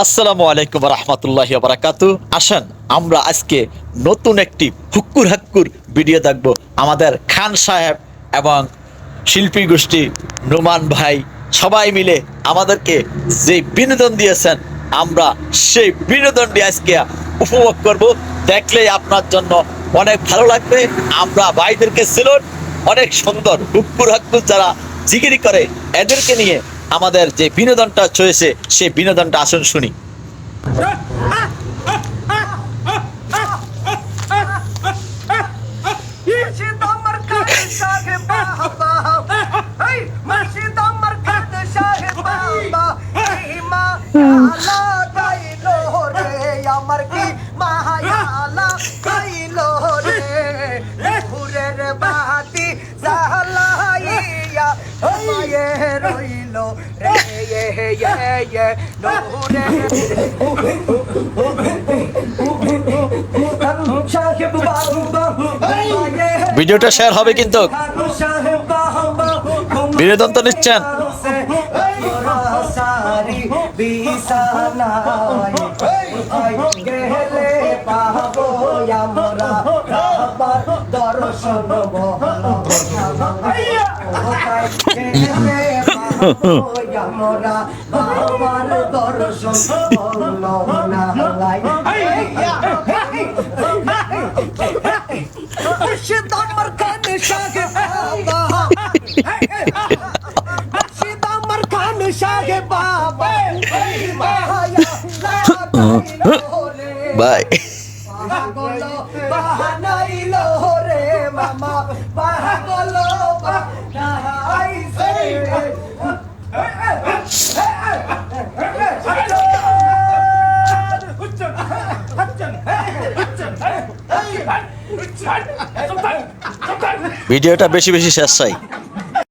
আসসালামু আলাইকুম রহমতুল্লাহি ওয়া বারাকাতু। আসেন আমরা আজকে নতুন একটি হুক্কুর হাক্কুর ভিডিও দেখব। আমাদের খান সাহেব এবং শিল্পী গোষ্ঠী নোমান ভাই সবাই মিলে আমাদেরকে যে বিনোদন দিয়েছেন, আমরা সেই বিনোদনটি আজকে উপভোগ করব। দেখলেই আপনার জন্য অনেক ভালো লাগবে। আমরা ভাইদেরকে সেলুট। অনেক সুন্দর হুক্কুর হাক্কুর যারা জিগিরি করে এদেরকে নিয়ে আমাদের যে বিনোদনটা চলেছে সেই বিনোদনটা আসুন শুনি। ভিডিওটা শেয়ার হবে কিন্তু বিনোদন তো নিচ্ছেন। বাই ভিডিওটা বেশি বেশি শেষ চাই।